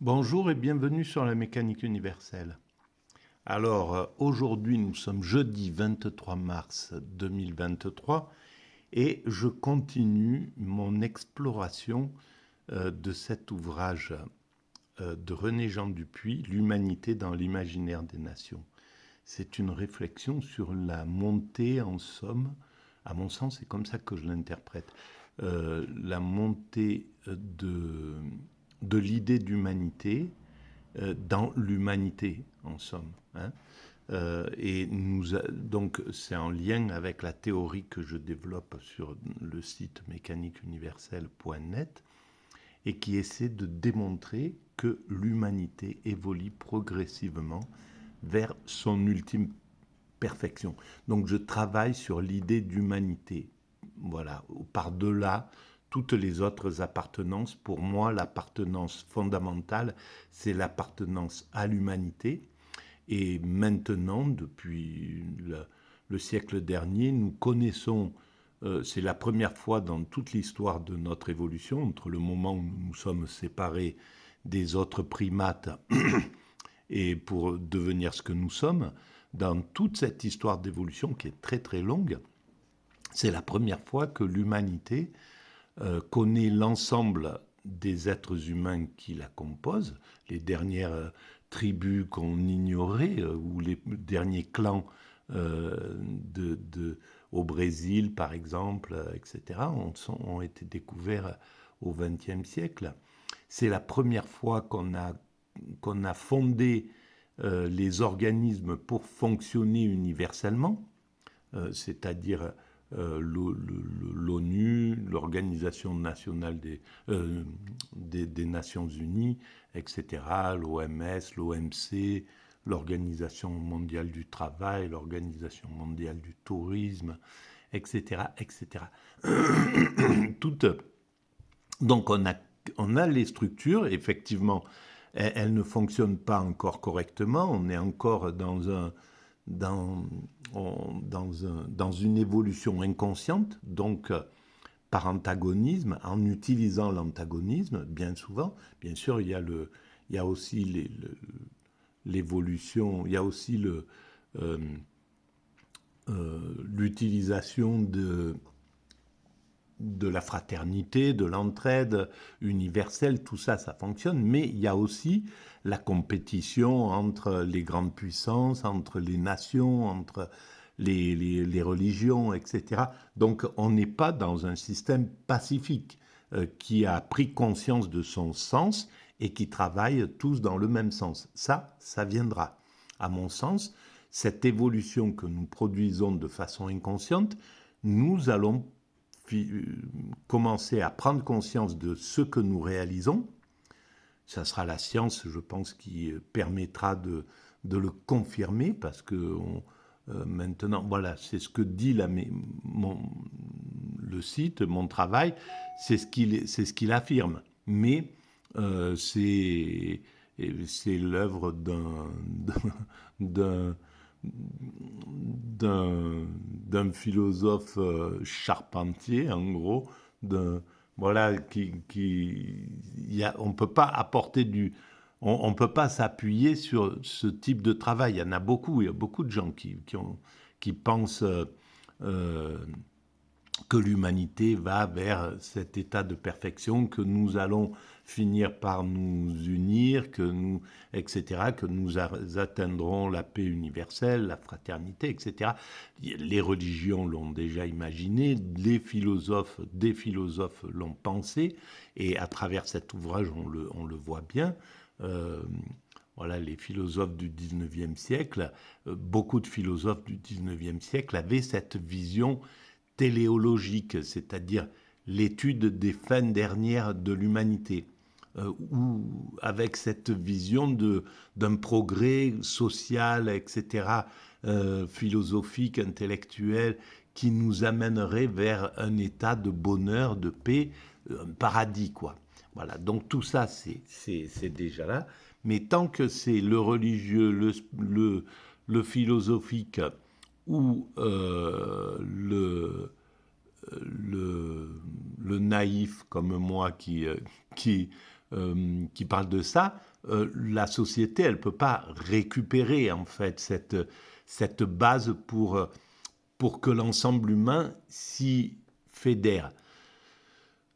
Bonjour et bienvenue sur la mécanique universelle. Alors aujourd'hui nous sommes jeudi 23 mars 2023 et je continue mon exploration de cet ouvrage de René Jean Dupuy, L'humanité dans l'imaginaire des nations. C'est une réflexion sur la montée en somme, à mon sens c'est comme ça que je l'interprète, la montée de l'idée d'humanité dans l'humanité, en somme. Hein. Donc, c'est en lien avec la théorie que je développe sur le site mécaniqueuniverselle.net et qui essaie de démontrer que l'humanité évolue progressivement vers son ultime perfection. Donc, je travaille sur l'idée d'humanité. Voilà, par-delà toutes les autres appartenances. Pour moi, l'appartenance fondamentale, c'est l'appartenance à l'humanité. Et maintenant, depuis le siècle dernier, nous connaissons, c'est la première fois dans toute l'histoire de notre évolution, entre le moment où nous nous sommes séparés des autres primates et pour devenir ce que nous sommes, dans toute cette histoire d'évolution qui est très très longue, c'est la première fois que l'humanité connaît l'ensemble des êtres humains qui la composent, les dernières tribus qu'on ignorait, ou les derniers clans au Brésil, par exemple, etc., ont été découverts au XXe siècle. C'est la première fois qu'on a fondé les organismes pour fonctionner universellement, c'est-à-dire l'ONU, l'Organisation nationale des Nations Unies, etc., l'OMS, l'OMC, l'Organisation mondiale du travail, l'Organisation mondiale du tourisme, etc., etc. Toutes. Donc on a les structures, effectivement, elles ne fonctionnent pas encore correctement, on est encore dans, dans une évolution inconsciente, donc par antagonisme, en utilisant l'antagonisme, bien souvent. Bien sûr, il y a aussi l'évolution, il y a aussi l'utilisation de la fraternité, de l'entraide universelle, tout ça, ça fonctionne, mais il y a aussi la compétition entre les grandes puissances, entre les nations, entre les religions, etc. Donc on n'est pas dans un système pacifique qui a pris conscience de son sens et qui travaille tous dans le même sens. Ça viendra. À mon sens, cette évolution que nous produisons de façon inconsciente, nous allons commencer à prendre conscience de ce que nous réalisons. Ça sera la science, je pense, qui permettra de le confirmer, parce que maintenant, voilà, c'est ce que dit le site, mon travail, c'est ce qu'il affirme. Mais c'est l'œuvre d'un d'un philosophe charpentier, en gros, voilà, on peut pas apporter on peut pas s'appuyer sur ce type de travail. Il y en a beaucoup, il y a beaucoup de gens qui pensent euh, que l'humanité va vers cet état de perfection, que nous allons finir par nous unir, etc., que nous atteindrons la paix universelle, la fraternité, etc. Les religions l'ont déjà imaginé, des philosophes l'ont pensé, et à travers cet ouvrage, on le voit bien. Euh, voilà, les philosophes du 19e siècle, beaucoup de philosophes du 19e siècle avaient cette vision téléologique, c'est-à-dire l'étude des fins dernières de l'humanité, ou avec cette vision d'un progrès social, etc., philosophique, intellectuel, qui nous amènerait vers un état de bonheur, de paix, un paradis, quoi. Voilà, donc tout ça, c'est déjà là. Mais tant que c'est le religieux, le philosophique ou le naïf comme moi qui qui parle de ça, la société, elle ne peut pas récupérer en fait cette base pour que l'ensemble humain s'y fédère.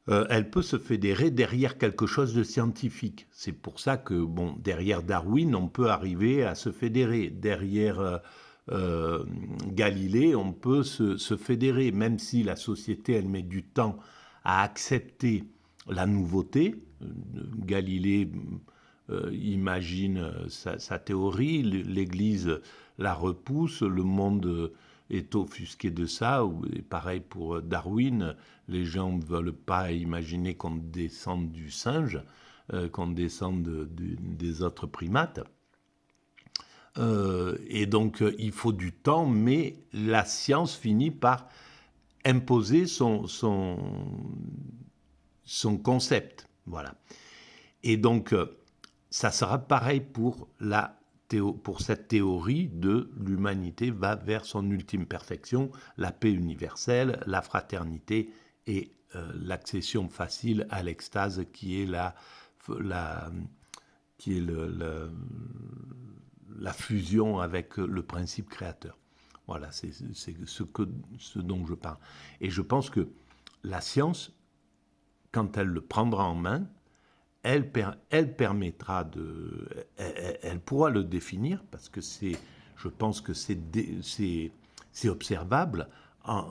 Elle peut se fédérer derrière quelque chose de scientifique. C'est pour ça que, bon, derrière Darwin, on peut arriver à se fédérer. Derrière Galilée, on peut se fédérer, même si la société, elle met du temps à accepter la nouveauté. Galilée imagine sa théorie, l'Église la repousse, le monde est offusqué de ça. Et pareil pour Darwin, les gens ne veulent pas imaginer qu'on descende du singe, qu'on descende des autres primates. Et donc, il faut du temps, mais la science finit par imposer son concept. Voilà. Et donc, ça sera pareil pour cette théorie de l'humanité va vers son ultime perfection, la paix universelle, la fraternité et l'accession facile à l'extase qui est la fusion avec le principe créateur. Voilà, c'est ce dont je parle. Et je pense que la science, quand elle le prendra en main, elle permettra elle pourra le définir parce que je pense que c'est observable.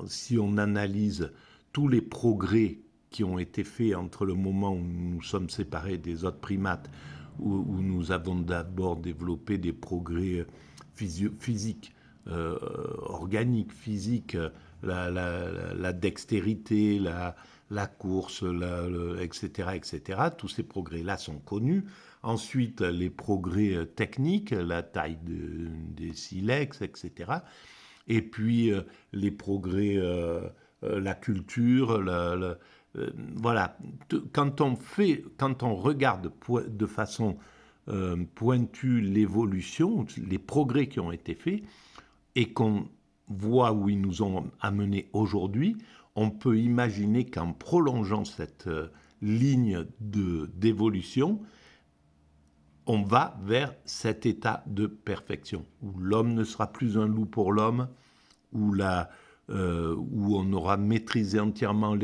Si on analyse tous les progrès qui ont été faits entre le moment où nous sommes séparés des autres primates, où nous avons d'abord développé des progrès physiques, organiques, physiques, la dextérité, la course, etc., etc. Tous ces progrès-là sont connus. Ensuite, les progrès techniques, la taille des silex, etc. Et puis, les progrès, la culture, voilà. Quand on regarde de façon pointue l'évolution, les progrès qui ont été faits, et qu'on voit où ils nous ont amenés aujourd'hui, on peut imaginer qu'en prolongeant cette ligne d'évolution, on va vers cet état de perfection, où l'homme ne sera plus un loup pour l'homme, où on aura maîtrisé entièrement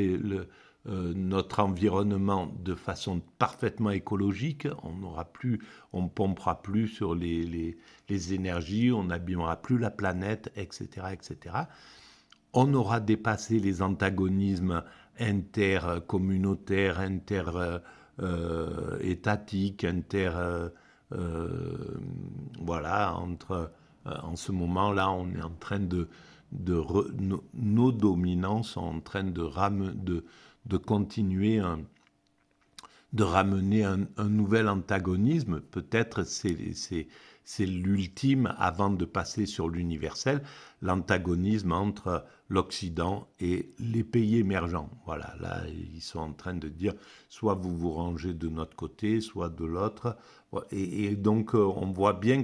notre environnement de façon parfaitement écologique. On ne pompera plus sur les énergies, on n'abîmera plus la planète, etc., etc. On aura dépassé les antagonismes intercommunautaires, interétatiques, voilà, en ce moment-là, on est en train nos dominants sont en train de continuer de ramener un nouvel antagonisme. Peut-être c'est l'ultime avant de passer sur l'universel, l'antagonisme entre l'Occident et les pays émergents. Voilà, là, ils sont en train de dire soit vous vous rangez de notre côté, soit de l'autre. Et donc, on voit bien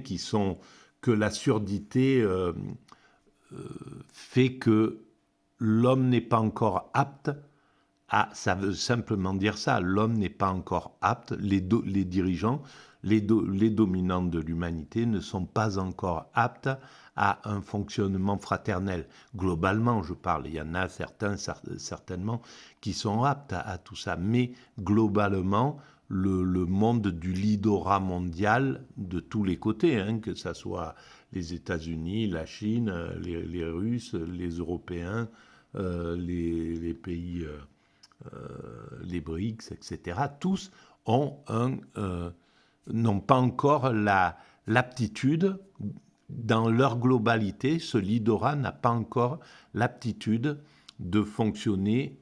que la surdité fait que l'homme n'est pas encore apte ça veut simplement dire ça, l'homme n'est pas encore apte, les dirigeants, les dominants de l'humanité ne sont pas encore aptes à un fonctionnement fraternel. Globalement, je parle, il y en a certainement qui sont aptes à tout ça, mais globalement, le monde du leaderat mondial de tous les côtés, hein, que ce soit les États-Unis, la Chine, les Russes, les Européens, les pays... les BRICS, etc., tous n'ont pas encore l'aptitude, dans leur globalité, ce leaderat n'a pas encore l'aptitude de fonctionner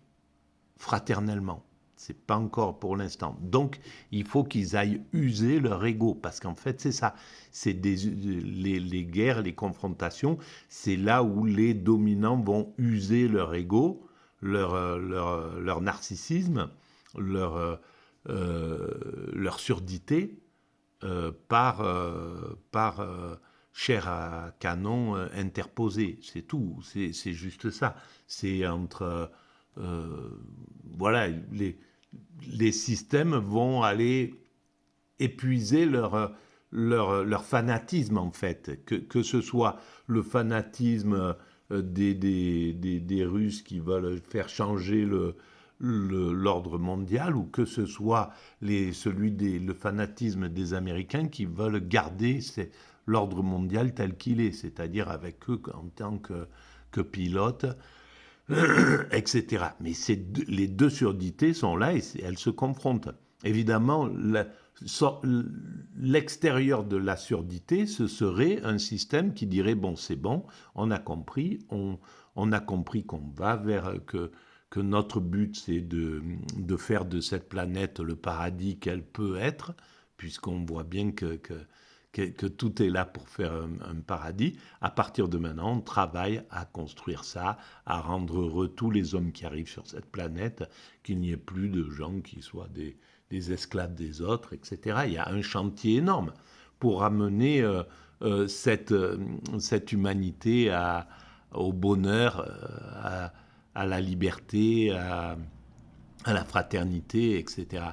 fraternellement. C'est pas encore pour l'instant. Donc, il faut qu'ils aillent user leur ego, parce qu'en fait, c'est ça. C'est les guerres, les confrontations, c'est là où les dominants vont user leur ego, leur narcissisme, leur surdité, par chair à canon interposée. C'est tout. C'est juste ça. C'est entre... voilà, les systèmes vont aller épuiser leur fanatisme, en fait. Que ce soit le fanatisme des Russes qui veulent faire changer l'ordre mondial, ou que ce soit le fanatisme des Américains qui veulent garder l'ordre mondial tel qu'il est, c'est-à-dire avec eux en tant que pilotes, etc. Mais les deux surdités sont là et elles se confrontent. Évidemment, l'extérieur de la surdité, ce serait un système qui dirait, bon, c'est bon, on a compris, on a compris qu'on va vers que notre but, c'est de faire de cette planète le paradis qu'elle peut être, puisqu'on voit bien que tout est là pour faire un paradis. À partir de maintenant, on travaille à construire ça, à rendre heureux tous les hommes qui arrivent sur cette planète, qu'il n'y ait plus de gens qui soient des esclaves des autres, etc. Il y a un chantier énorme pour amener cette humanité au bonheur, à la liberté, à la fraternité, etc.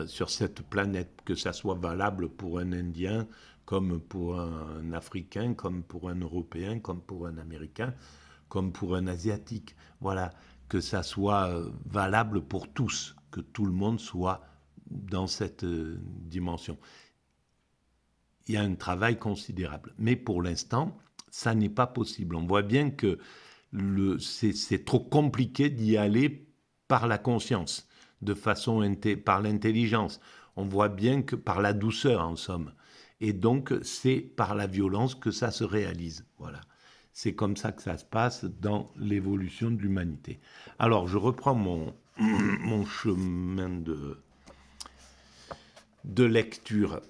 Sur cette planète, que ça soit valable pour un Indien, comme pour un Africain, comme pour un Européen, comme pour un Américain, comme pour un Asiatique. Voilà, que ça soit valable pour tous, que tout le monde soit dans cette dimension. Il y a un travail considérable. Mais pour l'instant, ça n'est pas possible. On voit bien que c'est trop compliqué d'y aller par la conscience, par l'intelligence. On voit bien que par la douceur, en somme. Et donc, c'est par la violence que ça se réalise. Voilà. C'est comme ça que ça se passe dans l'évolution de l'humanité. Alors, je reprends mon chemin de lecture.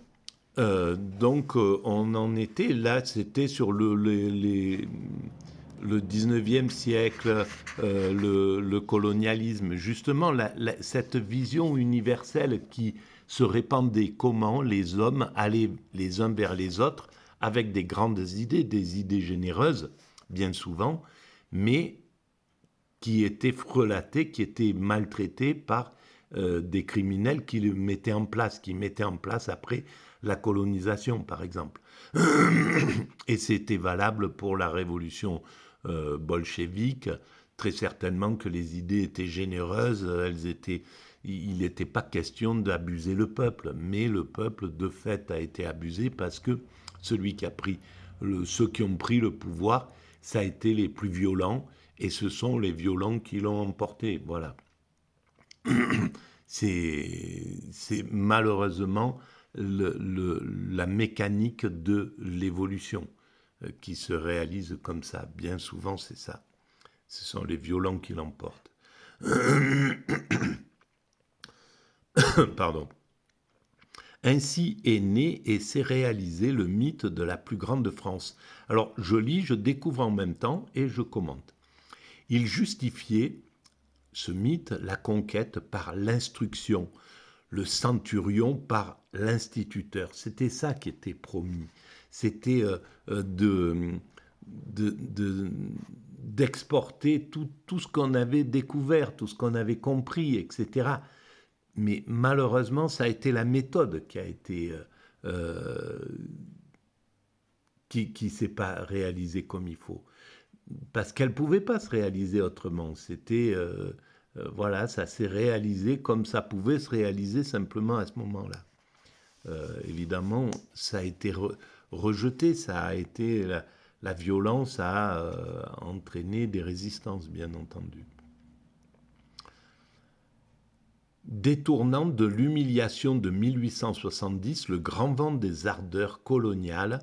Donc, on en était là, c'était sur le 19e siècle, le colonialisme. Justement, cette vision universelle qui se répandait, comment les hommes allaient les uns vers les autres avec des grandes idées, des idées généreuses, bien souvent, mais qui étaient frelatées, qui étaient maltraitées par des criminels qui le mettaient en place, qui mettaient en place après la colonisation, par exemple. Et c'était valable pour la révolution bolchevique. Très certainement que les idées étaient généreuses, il n'était pas question d'abuser le peuple, mais le peuple, de fait, a été abusé parce que ceux qui ont pris le pouvoir, ça a été les plus violents, et ce sont les violents qui l'ont emporté. Voilà. C'est malheureusement la mécanique de l'évolution qui se réalise comme ça. Bien souvent, c'est ça. Ce sont les violents qui l'emportent. Pardon. Ainsi est né et s'est réalisé le mythe de la plus grande France. Alors, je lis, je découvre en même temps et je commente. Il justifiait, ce mythe, la conquête par l'instruction, le centurion par l'instituteur. C'était ça qui était promis. C'était d'exporter tout ce qu'on avait découvert, tout ce qu'on avait compris, etc. Mais malheureusement, ça a été la méthode qui a été qui s'est pas réalisée comme il faut, parce qu'elle pouvait pas se réaliser autrement. C'était voilà, ça s'est réalisé comme ça pouvait se réaliser simplement à ce moment-là. Évidemment, ça a été rejeté, ça a été la violence a entraîné des résistances, bien entendu. Détournant de l'humiliation de 1870, le grand vent des ardeurs coloniales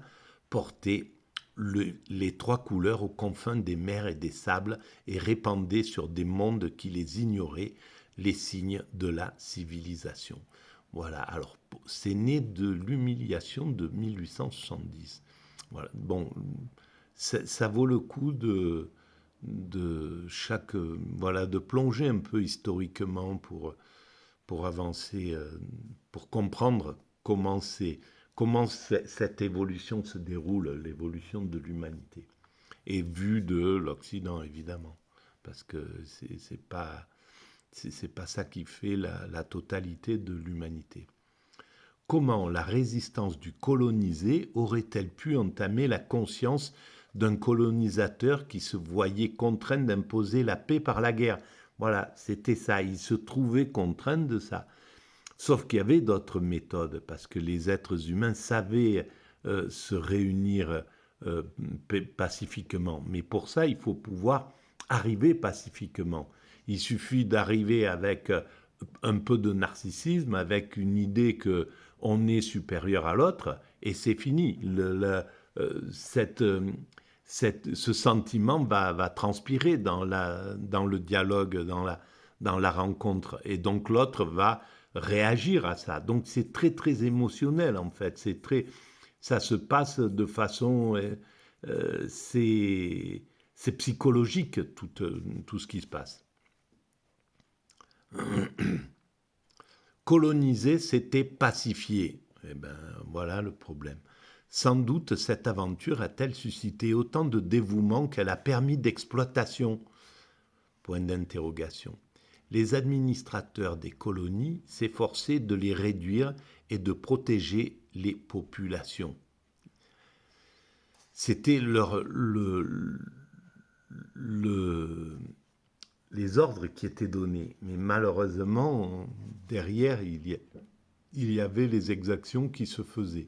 portait les trois couleurs aux confins des mers et des sables et répandait sur des mondes qui les ignoraient les signes de la civilisation. Voilà, alors c'est né de l'humiliation de 1870. Voilà, bon, ça vaut le coup de voilà, de plonger un peu historiquement pour avancer, pour comprendre comment cette évolution se déroule, l'évolution de l'humanité. Et vue de l'Occident, évidemment, parce que c'est pas C'est pas ça qui fait la totalité de l'humanité. Comment la résistance du colonisé aurait-elle pu entamer la conscience d'un colonisateur qui se voyait contraint d'imposer la paix par la guerre? Voilà, c'était ça, il se trouvait contraint de ça. Sauf qu'il y avait d'autres méthodes, parce que les êtres humains savaient se réunir euh, pacifiquement. Mais pour ça, il faut pouvoir arriver pacifiquement. Il suffit d'arriver avec un peu de narcissisme, avec une idée que on est supérieur à l'autre, et c'est fini. Ce sentiment va transpirer dans le dialogue, dans la rencontre, et donc l'autre va réagir à ça. Donc c'est très très émotionnel en fait. Ça se passe de façon, c'est psychologique tout ce qui se passe. Coloniser, c'était pacifier. Eh bien, voilà le problème. Sans doute, cette aventure a-t-elle suscité autant de dévouement qu'elle a permis d'exploitation? Point d'interrogation. Les administrateurs des colonies s'efforçaient de les réduire et de protéger les populations. C'était les ordres qui étaient donnés. Mais malheureusement, derrière, il y avait les exactions qui se faisaient.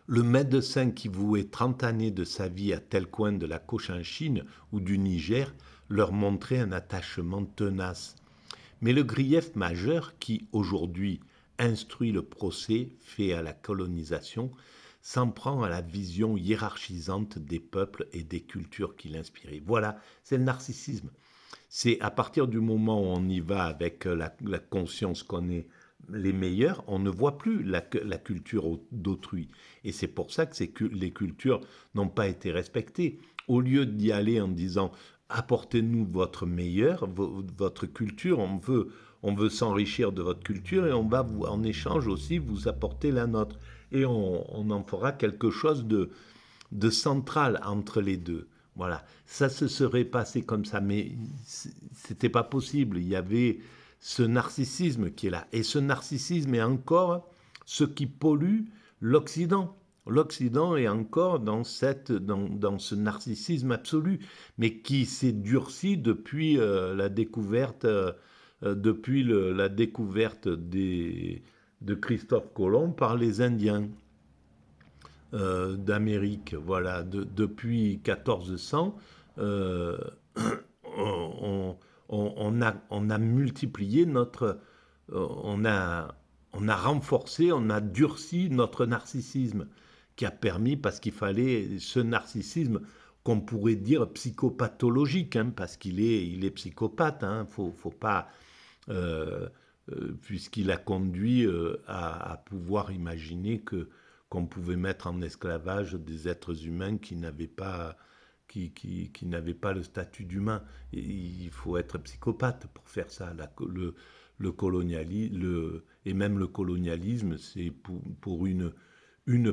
Le médecin qui vouait 30 années de sa vie à tel coin de la Cochinchine ou du Niger leur montrait un attachement tenace. Mais le grief majeur qui, aujourd'hui, instruit le procès fait à la colonisation s'en prend à la vision hiérarchisante des peuples et des cultures qui l'inspiraient. Voilà, c'est le narcissisme. C'est à partir du moment où on y va avec la conscience qu'on est les meilleurs, on ne voit plus la culture d'autrui. Et c'est pour ça que les cultures n'ont pas été respectées. Au lieu d'y aller en disant apportez-nous votre meilleur, votre culture, on veut s'enrichir de votre culture et on va en échange aussi vous apporter la nôtre. Et on en fera quelque chose de central entre les deux. Voilà, ça se serait passé comme ça, mais c'était pas possible. Il y avait ce narcissisme qui est là. Et ce narcissisme est encore ce qui pollue l'Occident. L'Occident est encore dans ce narcissisme absolu, mais qui s'est durci depuis la découverte, de Christophe Colomb par les Indiens d'Amérique. Voilà, depuis 1400, on a multiplié on a renforcé, on a durci notre narcissisme, qui a permis, parce qu'il fallait ce narcissisme qu'on pourrait dire psychopathologique, hein, parce qu'il est psychopathe, hein, faut pas, puisqu'il a conduit à pouvoir imaginer qu'on pouvait mettre en esclavage des êtres humains qui n'avaient pas le statut d'humain. Il faut être psychopathe pour faire ça. Le colonialisme, et même le colonialisme, c'est pour une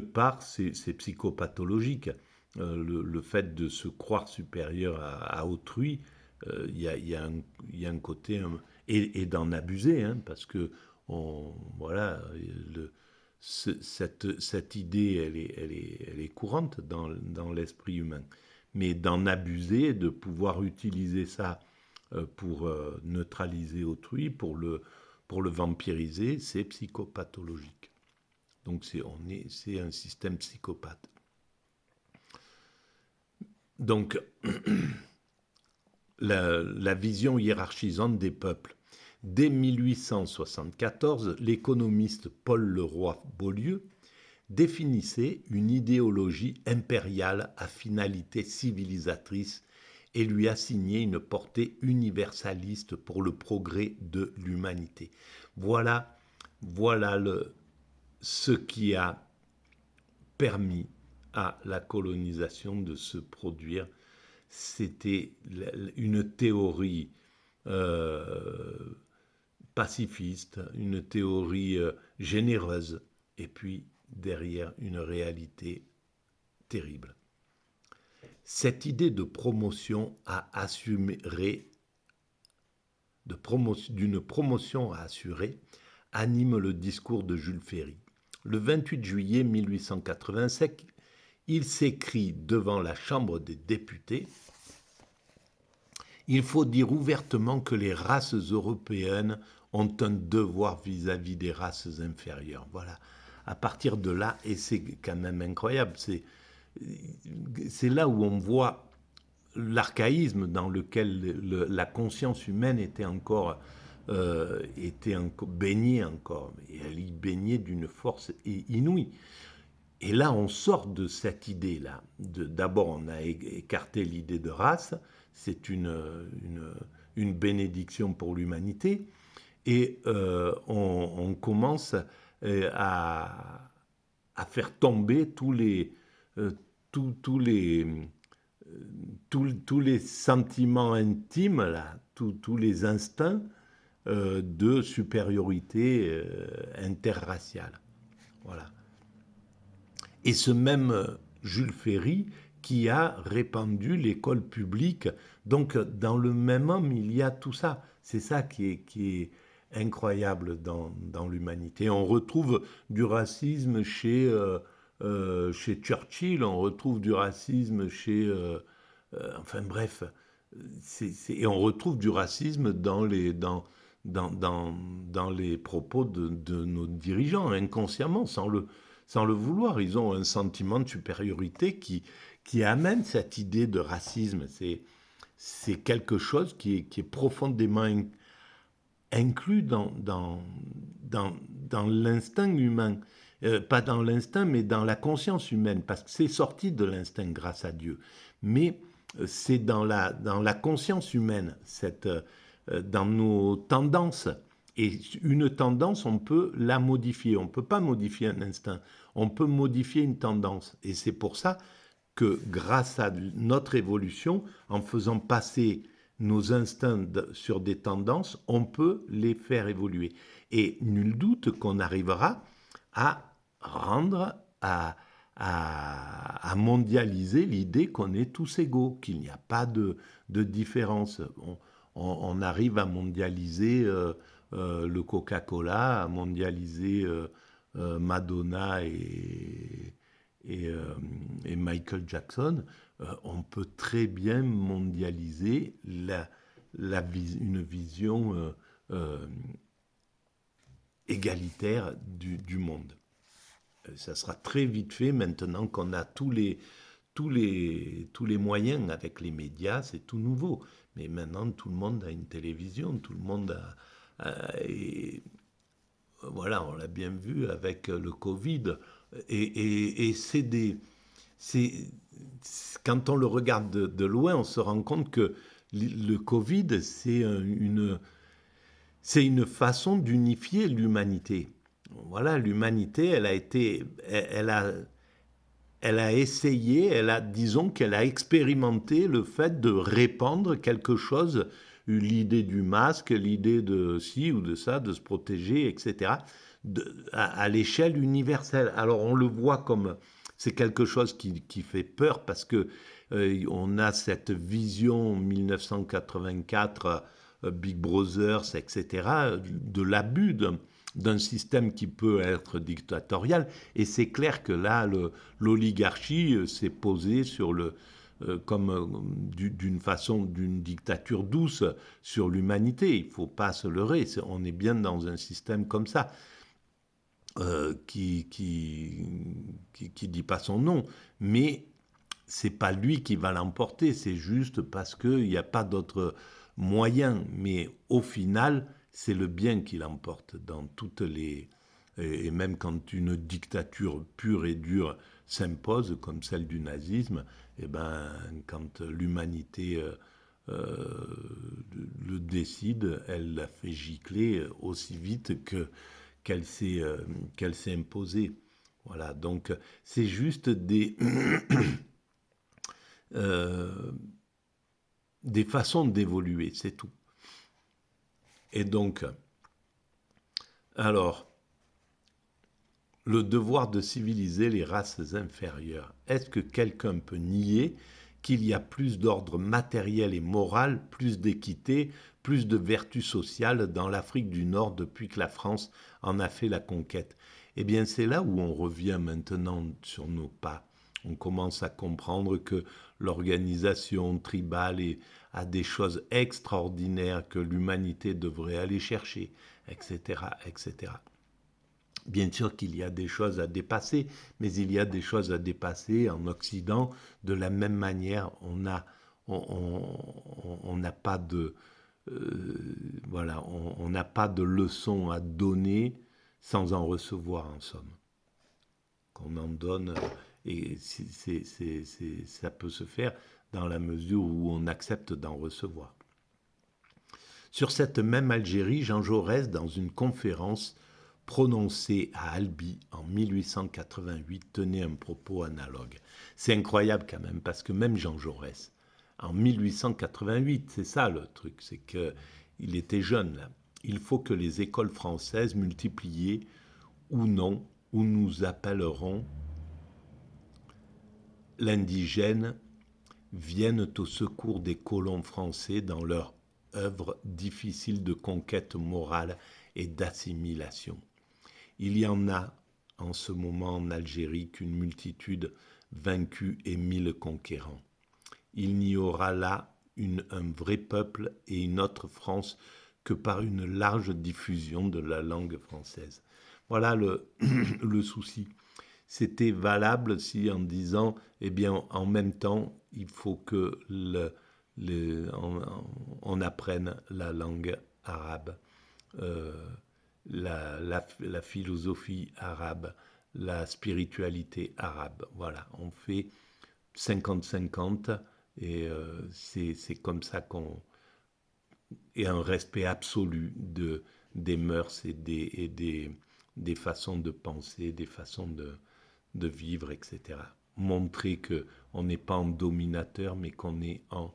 part, c'est psychopathologique. Le fait de se croire supérieur à autrui, il y a un côté... et d'en abuser, hein, parce que voilà, cette idée, elle est courante dans l'esprit humain. Mais d'en abuser, de pouvoir utiliser ça pour neutraliser autrui, pour le vampiriser, c'est psychopathologique. Donc c'est un système psychopathe. Donc la vision hiérarchisante des peuples. Dès 1874, l'économiste Paul Leroy-Beaulieu définissait une idéologie impériale à finalité civilisatrice et lui assignait une portée universaliste pour le progrès de l'humanité. Voilà ce qui a permis à la colonisation de se produire. C'était une théorie pacifiste, une théorie généreuse, et puis derrière une réalité terrible. Cette idée de promotion a assuré d'une promotion à assurer, anime le discours de Jules Ferry. Le 28 juillet 1887, il s'écrie devant la Chambre des députés: « Il faut dire ouvertement que les races européennes ont un devoir vis-à-vis des races inférieures. » Voilà. À partir de là, et c'est quand même incroyable, c'est là où on voit l'archaïsme dans lequel la conscience humaine était encore baignée encore, et elle y baignait d'une force inouïe. Et là, on sort de cette idée-là. D'abord, on a écarté l'idée de race, c'est une bénédiction pour l'humanité, et on commence à faire tomber tous les sentiments intimes, là, tous les instincts de supériorité interraciale. Voilà. Et ce même Jules Ferry qui a répandu l'école publique. Donc, dans le même homme, il y a tout ça. C'est ça qui est incroyable dans l'humanité. On retrouve du racisme chez Churchill, on retrouve du racisme chez... enfin bref, et on retrouve du racisme dans les propos de nos dirigeants, inconsciemment, sans le vouloir. Ils ont un sentiment de supériorité qui amène cette idée de racisme. C'est quelque chose qui est profondément inclus dans l'instinct humain. Pas dans l'instinct, mais dans la conscience humaine, parce que c'est sorti de l'instinct grâce à Dieu. Mais c'est dans la conscience humaine, dans nos tendances. Et une tendance, on peut la modifier. On ne peut pas modifier un instinct. On peut modifier une tendance. Et c'est pour ça que grâce à notre évolution, en faisant passer nos instincts sur des tendances, on peut les faire évoluer. Et nul doute qu'on arrivera à rendre, à mondialiser l'idée qu'on est tous égaux, qu'il n'y a pas de différence. On arrive à mondialiser le Coca-Cola, à mondialiser Madonna et Michael Jackson. On peut très bien mondialiser une vision égalitaire du monde. Ça sera très vite fait maintenant qu'on a tous les moyens avec les médias, c'est tout nouveau. Mais maintenant, tout le monde a une télévision, tout le monde et voilà, on l'a bien vu avec le Covid. Et quand on le regarde de loin, on se rend compte que le Covid, c'est une façon d'unifier l'humanité. Voilà, l'humanité, elle a essayé, disons qu'elle a expérimenté le fait de répandre quelque chose, l'idée du masque, l'idée de ci ou de ça, de se protéger, etc., à l'échelle universelle. Alors on le voit comme c'est quelque chose qui fait peur parce que on a cette vision 1984, Big Brothers, etc., de l'abus d'un système qui peut être dictatorial. Et c'est clair que là, l'oligarchie s'est posée sur d'une façon, d'une dictature douce sur l'humanité. Il ne faut pas se leurrer. On est bien dans un système comme ça. Qui dit pas son nom, mais c'est pas lui qui va l'emporter, c'est juste parce qu'il n'y a pas d'autre moyen. Mais au final, c'est le bien qui l'emporte dans toutes les... Et même quand une dictature pure et dure s'impose, comme celle du nazisme, et ben, quand l'humanité le décide, elle la fait gicler aussi vite qu'elle s'est imposée. Voilà, donc c'est juste des façons d'évoluer, c'est tout. Et donc, alors, le devoir de civiliser les races inférieures. Est-ce que quelqu'un peut nier qu'il y a plus d'ordre matériel et moral, plus d'équité, plus de vertu sociale dans l'Afrique du Nord depuis que la France en a fait la conquête. Eh bien, c'est là où on revient maintenant sur nos pas. On commence à comprendre que l'organisation tribale a des choses extraordinaires que l'humanité devrait aller chercher, etc., etc. Bien sûr qu'il y a des choses à dépasser, mais il y a des choses à dépasser en Occident. De la même manière, on n'a pas de voilà, on n'a pas de leçons à donner sans en recevoir en somme. Qu'on en donne et ça peut se faire dans la mesure où on accepte d'en recevoir. Sur cette même Algérie, Jean Jaurès, dans une conférence prononcée à Albi en 1888, tenait un propos analogue. C'est incroyable quand même, parce que même Jean Jaurès, en 1888, c'est ça le truc, c'est qu'il était jeune là. Il faut que les écoles françaises multipliées ou non, où nous appellerons l'indigène, viennent au secours des colons français dans leur œuvre difficile de conquête morale et d'assimilation. Il y en a en ce moment en Algérie qu'une multitude vaincue et 1000 conquérants. Il n'y aura là un vrai peuple et une autre France que par une large diffusion de la langue française. Voilà le souci. C'était valable si en disant, eh bien, en même temps, il faut que on apprenne la langue arabe, euh, la philosophie arabe, la spiritualité arabe. Voilà, on fait 50-50 et c'est comme ça qu'on... Et un respect absolu des mœurs et des façons de penser, des façons de vivre, etc. Montrer qu'on n'est pas en dominateur, mais qu'on est en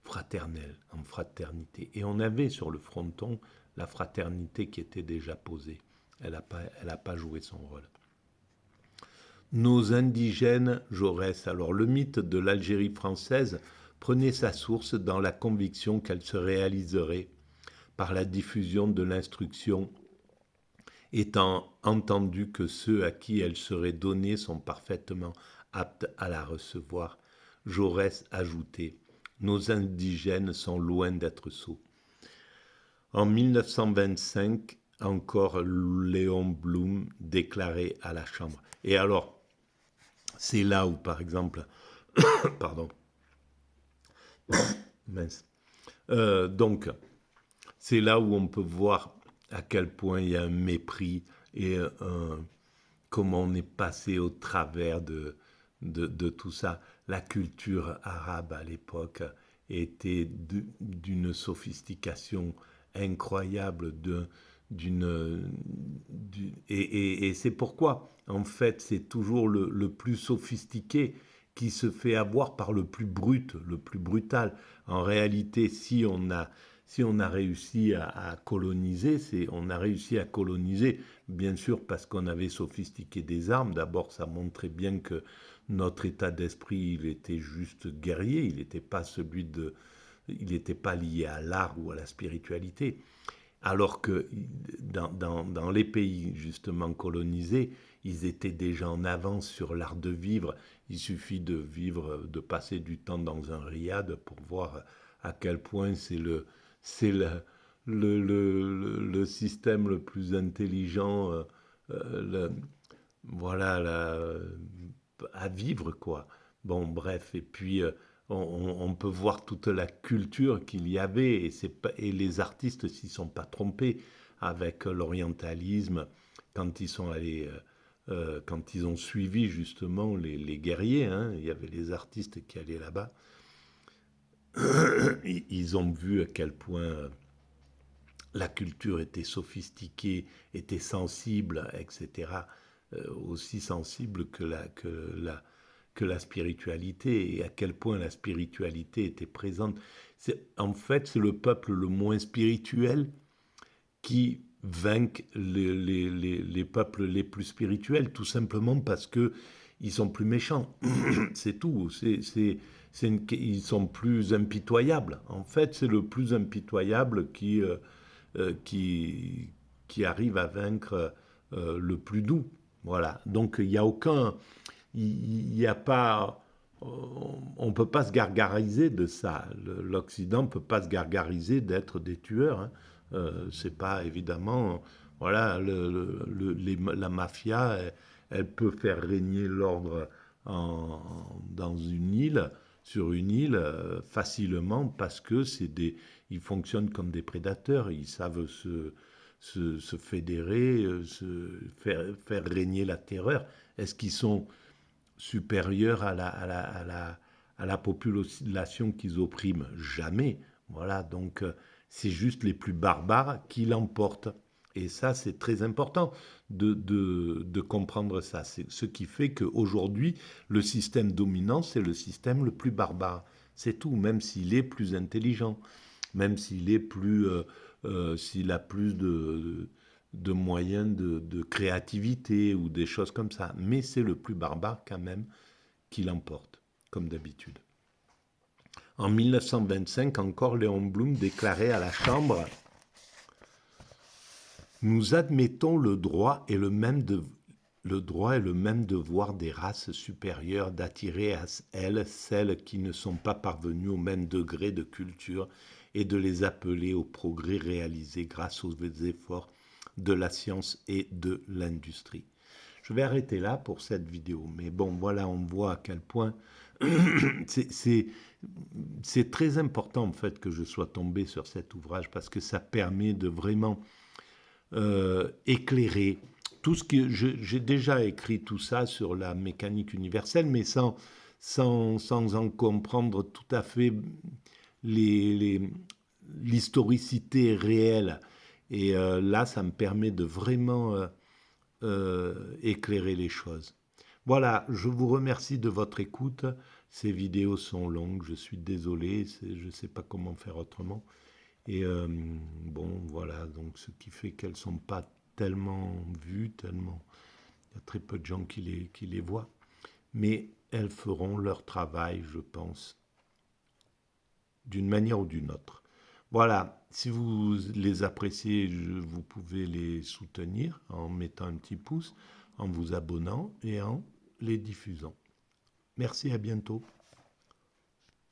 fraternel, en fraternité. Et on avait sur le fronton la fraternité qui était déjà posée. Elle n'a pas joué son rôle. Nos indigènes, Jaurès, alors le mythe de l'Algérie française prenait sa source dans la conviction qu'elle se réaliserait par la diffusion de l'instruction, étant entendu que ceux à qui elle serait donnée sont parfaitement aptes à la recevoir. Jaurès ajoutait « Nos indigènes sont loin d'être sots ». En 1925, encore Léon Blum déclarait à la Chambre. Et alors, c'est là où, par exemple, pardon, mince. Donc, c'est là où on peut voir à quel point il y a un mépris et comment on est passé au travers de tout ça. La culture arabe à l'époque était d'une sophistication incroyable, et c'est pourquoi, en fait, c'est toujours le plus sophistiqué qui se fait avoir par le plus brut, le plus brutal. En réalité, si on a réussi à coloniser, on a réussi à coloniser, bien sûr, parce qu'on avait sophistiqué des armes. D'abord, ça montrait bien que notre état d'esprit, il était juste guerrier, il n'était pas il n'était pas lié à l'art ou à la spiritualité. Alors que dans les pays justement colonisés, ils étaient déjà en avance sur l'art de vivre. Il suffit de vivre, de passer du temps dans un riad pour voir à quel point c'est le système le plus intelligent, voilà, à vivre, quoi. Bon, bref, et puis on peut voir toute la culture qu'il y avait, et les artistes s'y sont pas trompés avec l'orientalisme quand ils sont allés, quand ils ont suivi justement les guerriers, hein, il y avait les artistes qui allaient là-bas, ils ont vu à quel point la culture était sophistiquée, était sensible, etc., aussi sensible que la spiritualité, et à quel point la spiritualité était présente. En fait, c'est le peuple le moins spirituel qui vainque les peuples les plus spirituels, tout simplement parce qu'ils sont plus méchants. C'est tout. ils sont plus impitoyables. En fait, c'est le plus impitoyable euh, qui, qui arrive à vaincre le plus doux. Voilà. Donc il n'y a aucun, il n'y a pas, on ne peut pas se gargariser de ça. L'Occident ne peut pas se gargariser d'être des tueurs. Hein. C'est pas évidemment, voilà, la mafia, elle peut faire régner l'ordre dans une île, sur une île, facilement parce que ils fonctionnent comme des prédateurs. Ils savent se fédérer, faire régner la terreur. Est-ce qu'ils sont supérieurs à la population qu'ils oppriment? Jamais. Voilà, donc c'est juste les plus barbares qui l'emportent. Et ça, c'est très important de comprendre ça. C'est ce qui fait qu'aujourd'hui, le système dominant, c'est le système le plus barbare. C'est tout, même s'il est plus intelligent, même s'il a plus de moyens de créativité ou des choses comme ça. Mais c'est le plus barbare quand même qui l'emporte, comme d'habitude. En 1925, encore, Léon Blum déclarait à la Chambre: nous admettons le droit et le même devoir des races supérieures d'attirer à elles celles qui ne sont pas parvenues au même degré de culture et de les appeler au progrès réalisé grâce aux efforts de la science et de l'industrie. Je vais arrêter là pour cette vidéo, mais bon, voilà, on voit à quel point c'est très important en fait que je sois tombé sur cet ouvrage parce que ça permet de vraiment éclairer tout ce que j'ai déjà écrit tout ça sur la mécanique universelle, mais sans en comprendre tout à fait l'historicité réelle. Et là, ça me permet de vraiment éclairer les choses. Voilà, je vous remercie de votre écoute. Ces vidéos sont longues, je suis désolé, je ne sais pas comment faire autrement. Et bon, voilà, donc ce qui fait qu'elles ne sont pas tellement vues, tellement... Il y a très peu de gens qui les voient. Mais elles feront leur travail, je pense, d'une manière ou d'une autre. Voilà, si vous les appréciez, vous pouvez les soutenir en mettant un petit pouce, en vous abonnant et en les diffusant. Merci, à bientôt.